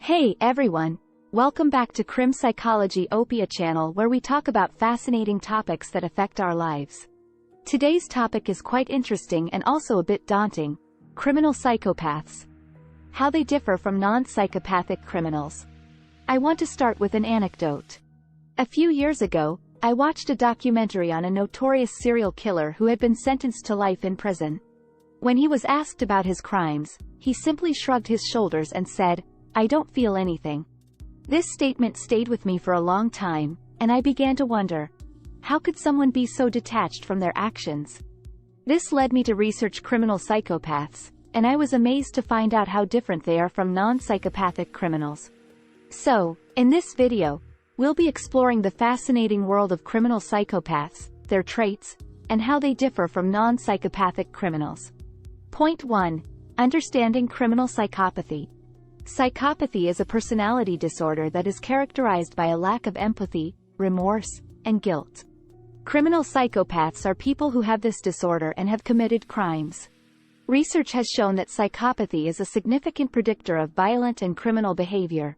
Hey everyone! Welcome back to CrimPsychologyopia channel where we talk about fascinating topics that affect our lives. Today's topic is quite interesting and also a bit daunting: criminal psychopaths. How they differ from non-psychopathic criminals. I want to start with an anecdote. A few years ago, I watched a documentary on a notorious serial killer who had been sentenced to life in prison. When he was asked about his crimes, he simply shrugged his shoulders and said, "I don't feel anything." This statement stayed with me for a long time, and I began to wonder, how could someone be so detached from their actions? This led me to research criminal psychopaths, and I was amazed to find out how different they are from non-psychopathic criminals. So, in this video, we'll be exploring the fascinating world of criminal psychopaths, their traits, and how they differ from non-psychopathic criminals. Point 1. Understanding criminal psychopathy. Psychopathy is a personality disorder that is characterized by a lack of empathy, remorse, and guilt. Criminal psychopaths are people who have this disorder and have committed crimes. Research has shown that psychopathy is a significant predictor of violent and criminal behavior.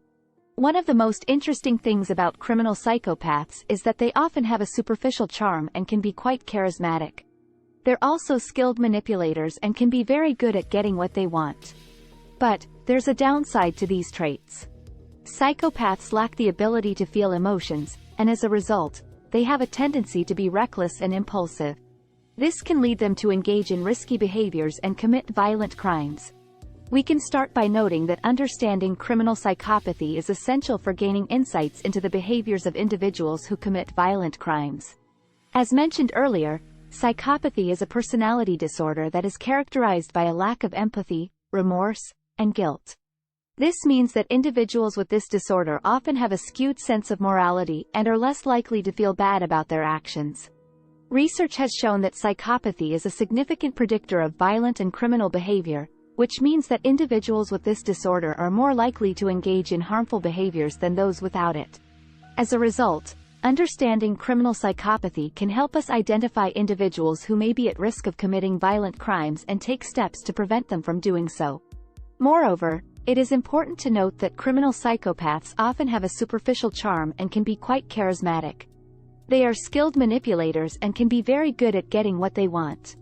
One of the most interesting things about criminal psychopaths is that they often have a superficial charm and can be quite charismatic. They're also skilled manipulators and can be very good at getting what they want. But there's a downside to these traits. Psychopaths lack the ability to feel emotions, and as a result, they have a tendency to be reckless and impulsive. This can lead them to engage in risky behaviors and commit violent crimes. We can start by noting that understanding criminal psychopathy is essential for gaining insights into the behaviors of individuals who commit violent crimes. As mentioned earlier, psychopathy is a personality disorder that is characterized by a lack of empathy, remorse, and guilt. This means that individuals with this disorder often have a skewed sense of morality and are less likely to feel bad about their actions. Research has shown that psychopathy is a significant predictor of violent and criminal behavior, which means that individuals with this disorder are more likely to engage in harmful behaviors than those without it. As a result, understanding criminal psychopathy can help us identify individuals who may be at risk of committing violent crimes and take steps to prevent them from doing so. Moreover, it is important to note that criminal psychopaths often have a superficial charm and can be quite charismatic. They are skilled manipulators and can be very good at getting what they want.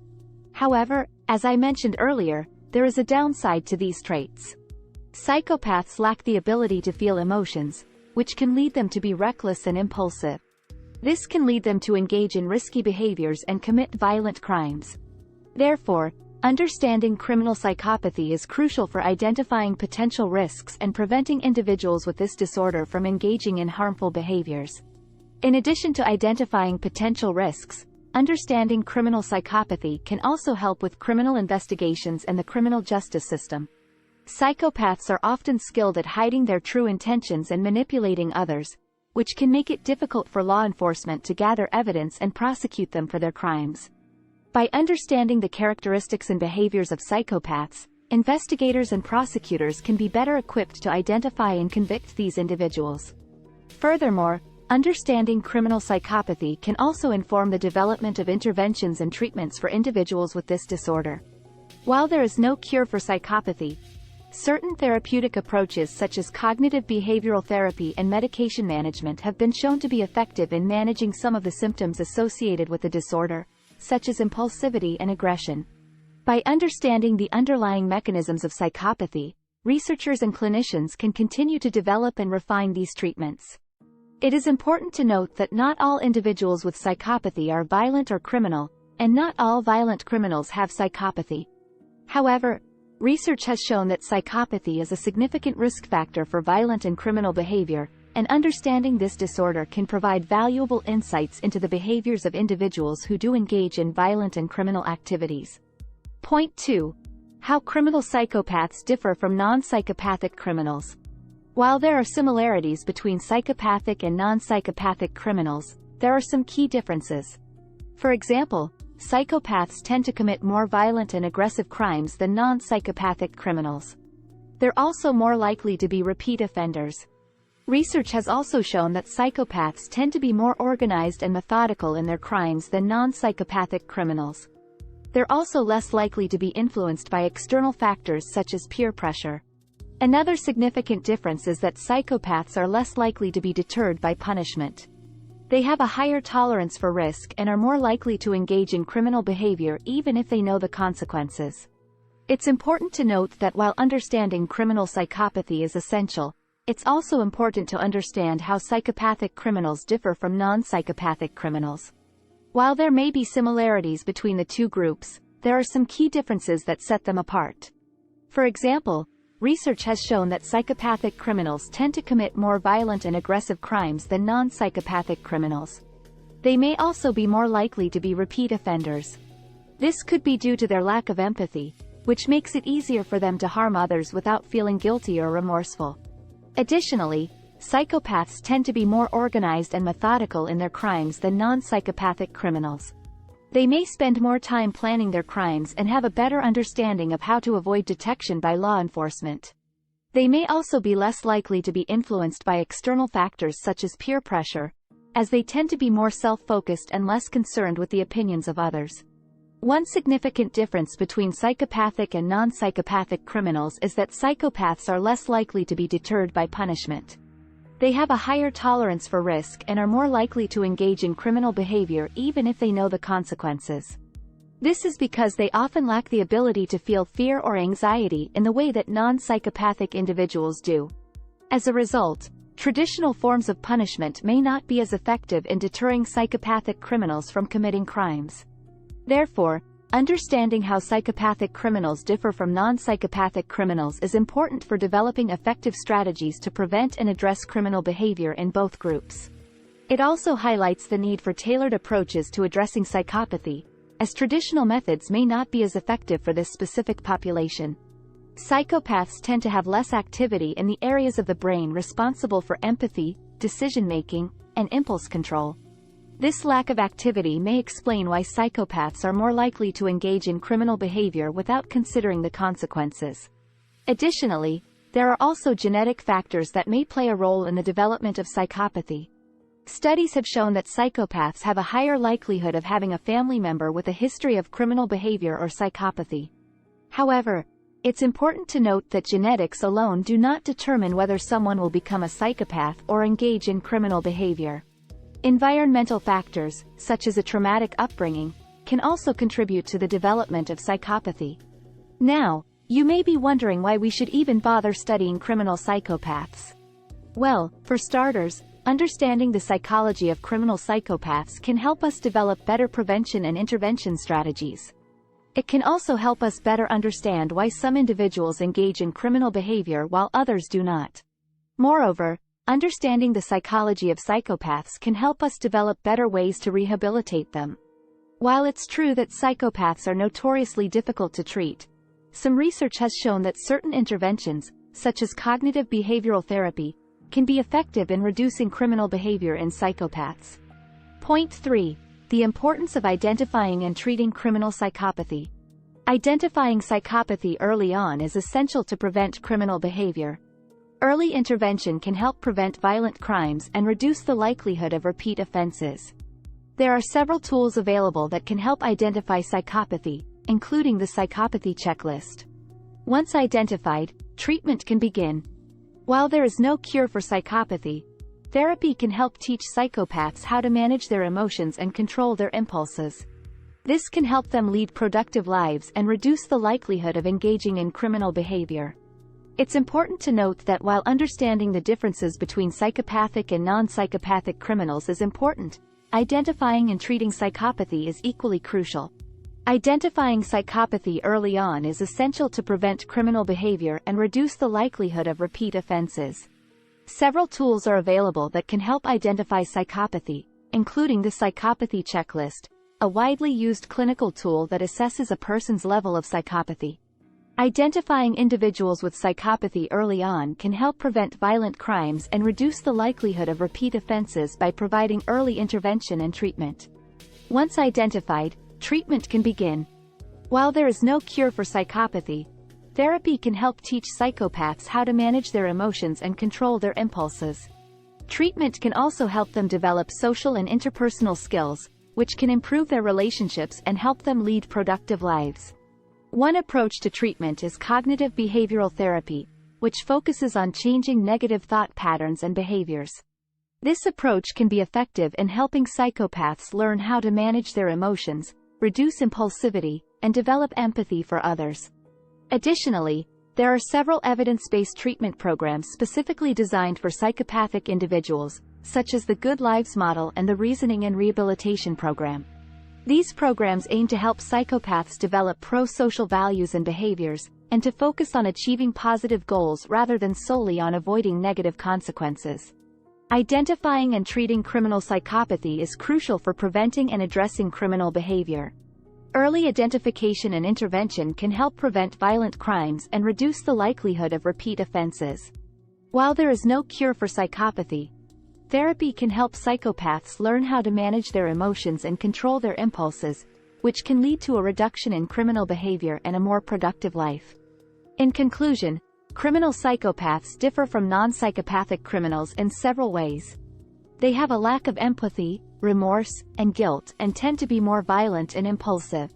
However, as I mentioned earlier, there is a downside to these traits. Psychopaths lack the ability to feel emotions, which can lead them to be reckless and impulsive. This can lead them to engage in risky behaviors and commit violent crimes. Therefore, understanding criminal psychopathy is crucial for identifying potential risks and preventing individuals with this disorder from engaging in harmful behaviors. In addition to identifying potential risks, understanding criminal psychopathy can also help with criminal investigations and the criminal justice system. Psychopaths are often skilled at hiding their true intentions and manipulating others, which can make it difficult for law enforcement to gather evidence and prosecute them for their crimes. By understanding the characteristics and behaviors of psychopaths, investigators and prosecutors can be better equipped to identify and convict these individuals. Furthermore, understanding criminal psychopathy can also inform the development of interventions and treatments for individuals with this disorder. While there is no cure for psychopathy, certain therapeutic approaches such as cognitive behavioral therapy and medication management have been shown to be effective in managing some of the symptoms associated with the disorder, such as impulsivity and aggression. By understanding the underlying mechanisms of psychopathy, researchers and clinicians can continue to develop and refine these treatments. It is important to note that not all individuals with psychopathy are violent or criminal, and not all violent criminals have psychopathy. However, research has shown that psychopathy is a significant risk factor for violent and criminal behavior, and understanding this disorder can provide valuable insights into the behaviors of individuals who do engage in violent and criminal activities. Point 2. How criminal psychopaths differ from non-psychopathic criminals. While there are similarities between psychopathic and non-psychopathic criminals, there are some key differences. For example, psychopaths tend to commit more violent and aggressive crimes than non-psychopathic criminals. They're also more likely to be repeat offenders. Research has also shown that psychopaths tend to be more organized and methodical in their crimes than non-psychopathic criminals. They're also less likely to be influenced by external factors such as peer pressure. Another significant difference is that psychopaths are less likely to be deterred by punishment. They have a higher tolerance for risk and are more likely to engage in criminal behavior even if they know the consequences. It's important to note that while understanding criminal psychopathy is essential, it's also important to understand how psychopathic criminals differ from non-psychopathic criminals. While there may be similarities between the two groups, there are some key differences that set them apart. For example, research has shown that psychopathic criminals tend to commit more violent and aggressive crimes than non-psychopathic criminals. They may also be more likely to be repeat offenders. This could be due to their lack of empathy, which makes it easier for them to harm others without feeling guilty or remorseful. Additionally, psychopaths tend to be more organized and methodical in their crimes than non-psychopathic criminals. They may spend more time planning their crimes and have a better understanding of how to avoid detection by law enforcement. They may also be less likely to be influenced by external factors such as peer pressure, as they tend to be more self-focused and less concerned with the opinions of others. One significant difference between psychopathic and non-psychopathic criminals is that psychopaths are less likely to be deterred by punishment. They have a higher tolerance for risk and are more likely to engage in criminal behavior even if they know the consequences. This is because they often lack the ability to feel fear or anxiety in the way that non-psychopathic individuals do. As a result, traditional forms of punishment may not be as effective in deterring psychopathic criminals from committing crimes. Therefore, understanding how psychopathic criminals differ from non-psychopathic criminals is important for developing effective strategies to prevent and address criminal behavior in both groups. It also highlights the need for tailored approaches to addressing psychopathy, as traditional methods may not be as effective for this specific population. Psychopaths tend to have less activity in the areas of the brain responsible for empathy, decision-making, and impulse control. This lack of activity may explain why psychopaths are more likely to engage in criminal behavior without considering the consequences. Additionally, there are also genetic factors that may play a role in the development of psychopathy. Studies have shown that psychopaths have a higher likelihood of having a family member with a history of criminal behavior or psychopathy. However, it's important to note that genetics alone do not determine whether someone will become a psychopath or engage in criminal behavior. Environmental factors, such as a traumatic upbringing, can also contribute to the development of psychopathy. Now, you may be wondering why we should even bother studying criminal psychopaths. Well, for starters, understanding the psychology of criminal psychopaths can help us develop better prevention and intervention strategies. It can also help us better understand why some individuals engage in criminal behavior while others do not. Moreover, understanding the psychology of psychopaths can help us develop better ways to rehabilitate them. While it's true that psychopaths are notoriously difficult to treat, some research has shown that certain interventions, such as cognitive behavioral therapy, can be effective in reducing criminal behavior in psychopaths. Point 3. The importance of identifying and treating criminal psychopathy. Identifying psychopathy early on is essential to prevent criminal behavior. Early intervention can help prevent violent crimes and reduce the likelihood of repeat offenses. There are several tools available that can help identify psychopathy, including the psychopathy checklist. Once identified, treatment can begin. While there is no cure for psychopathy, therapy can help teach psychopaths how to manage their emotions and control their impulses. This can help them lead productive lives and reduce the likelihood of engaging in criminal behavior. It's important to note that while understanding the differences between psychopathic and non-psychopathic criminals is important, identifying and treating psychopathy is equally crucial. Identifying psychopathy early on is essential to prevent criminal behavior and reduce the likelihood of repeat offenses. Several tools are available that can help identify psychopathy, including the psychopathy checklist, a widely used clinical tool that assesses a person's level of psychopathy. Identifying individuals with psychopathy early on can help prevent violent crimes and reduce the likelihood of repeat offenses by providing early intervention and treatment. Once identified, treatment can begin. While there is no cure for psychopathy, therapy can help teach psychopaths how to manage their emotions and control their impulses. Treatment can also help them develop social and interpersonal skills, which can improve their relationships and help them lead productive lives. One approach to treatment is cognitive behavioral therapy, which focuses on changing negative thought patterns and behaviors. This approach can be effective in helping psychopaths learn how to manage their emotions, reduce impulsivity, and develop empathy for others. Additionally, there are several evidence-based treatment programs specifically designed for psychopathic individuals, such as the Good Lives Model and the Reasoning and Rehabilitation Program. These programs aim to help psychopaths develop pro-social values and behaviors, and to focus on achieving positive goals rather than solely on avoiding negative consequences. Identifying and treating criminal psychopathy is crucial for preventing and addressing criminal behavior. Early identification and intervention can help prevent violent crimes and reduce the likelihood of repeat offenses. While there is no cure for psychopathy, therapy can help psychopaths learn how to manage their emotions and control their impulses, which can lead to a reduction in criminal behavior and a more productive life. In conclusion, criminal psychopaths differ from non-psychopathic criminals in several ways. They have a lack of empathy, remorse, and guilt, and tend to be more violent and impulsive.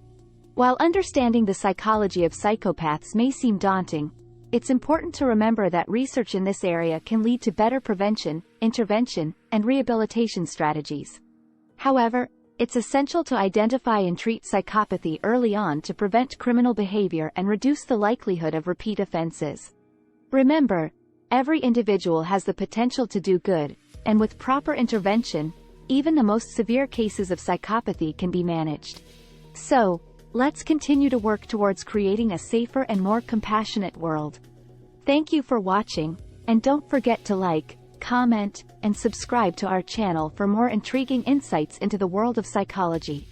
While understanding the psychology of psychopaths may seem daunting, it's important to remember that research in this area can lead to better prevention, intervention, and rehabilitation strategies. However, it's essential to identify and treat psychopathy early on to prevent criminal behavior and reduce the likelihood of repeat offenses. Remember, every individual has the potential to do good, and with proper intervention, even the most severe cases of psychopathy can be managed. So, let's continue to work towards creating a safer and more compassionate world. Thank you for watching, and don't forget to like, comment, and subscribe to our channel for more intriguing insights into the world of psychology.